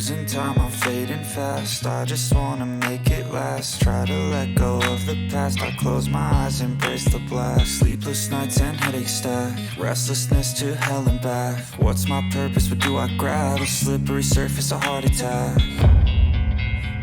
losing time, I'm fading fast. I just wanna make it last. Try to let go of the past. I close my eyes, embrace the blast. Sleepless nights and headaches stack. Restlessness to hell and back. What's my purpose? What do I grab? A slippery surface, a heart attack.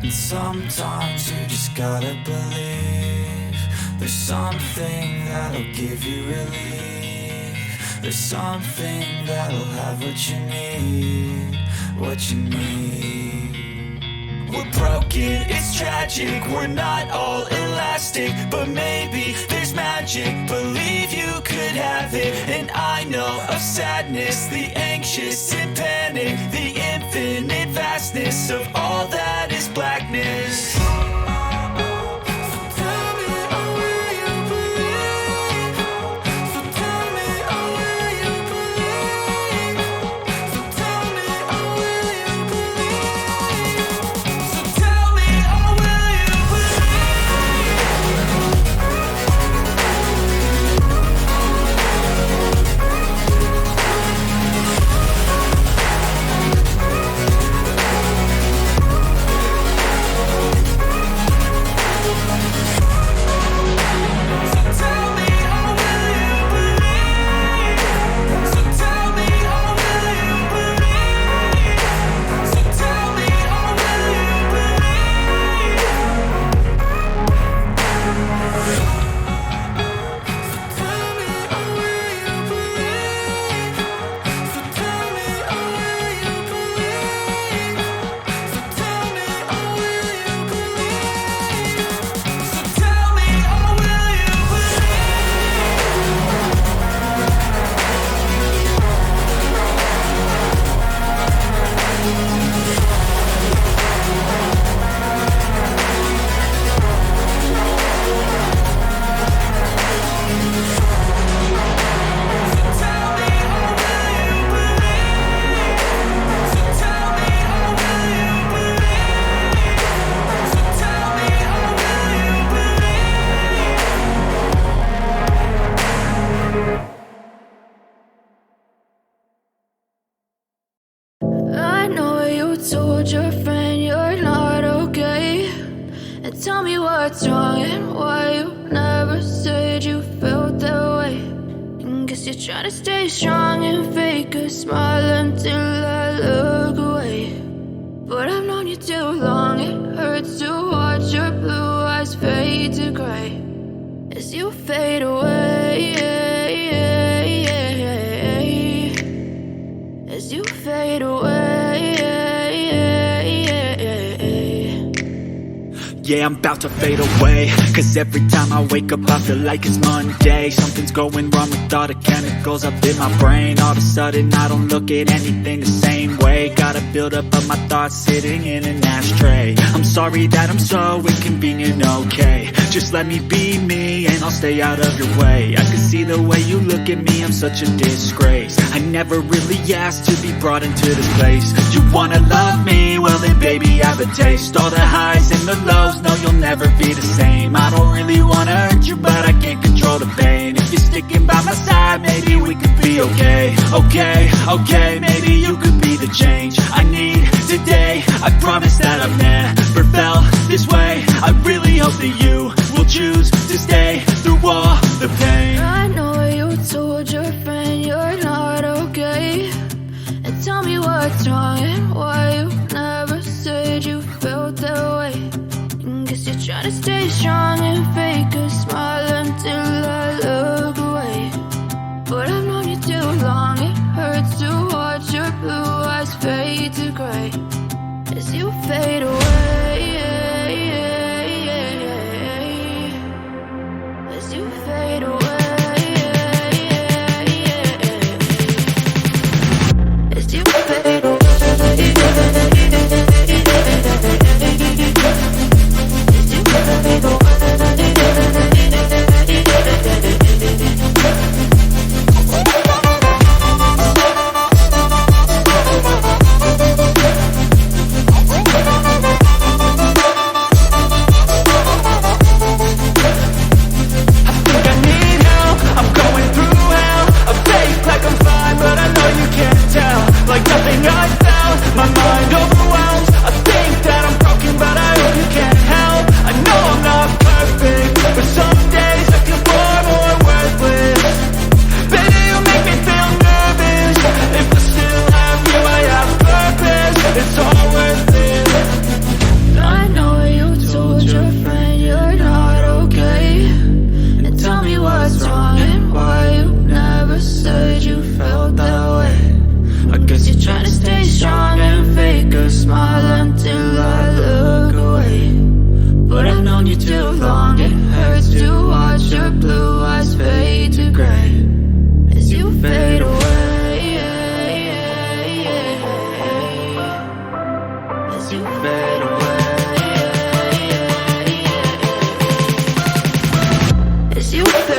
And sometimes you just gotta believe there's something that'll give you relief. There's something that'll have what you need, what you need. We're broken, it's tragic, we're not all elastic, but maybe there's magic, believe you could have it. And I know of sadness, the anxious and panic, the infinite vastness of all that is blackness. Told your friend you're not okay, and tell me what's wrong and why you never said you felt that way. And guess you're trying to stay strong and fake a smile until I look away. But I've known you too long, it hurts to watch your blue eyes fade to gray as you fade away, as you fade away. Yeah, I'm about to fade away, cause every time I wake up I feel like it's Monday. Something's going wrong with all the chemicals up in my brain. All of a sudden I don't look at anything the same way. Got a buildup of my thoughts sitting in an ashtray. I'm sorry that I'm so inconvenient, okay. Just let me be me and I'll stay out of your way. I can see the way you look at me, I'm such a disgrace. I never really asked to be brought into this place. You wanna love me? Well then baby I have a taste. All the highs and the lows, no you'll never be the same. I don't really wanna hurt you but I can't control the pain. If you're sticking by my side maybe we could be okay. Okay, maybe you could be the change I need today. I promise that I've never felt this way. I really hope that you will choose to stay through all the pain. I know you told your friend you're not okay, and tell me what's wrong and why you never said you felt that way. And guess you're trying to stay strong and fake a smile until I look away. But I've known you too long, it hurts to watch your blue eyes fade to gray as you fade away, as you fade away, as you fade away. I need I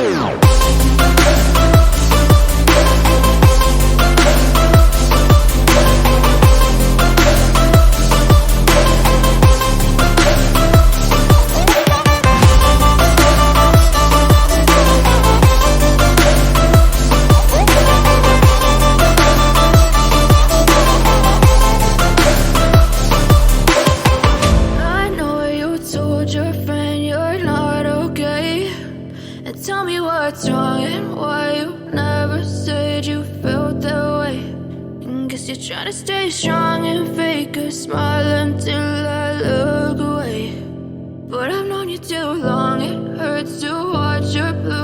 know you told your friend you're not okay. And tell me what's wrong and why you never said you felt that way. And guess you're trying to stay strong and fake a smile until I look away. But I've known you too long, it hurts to watch your blue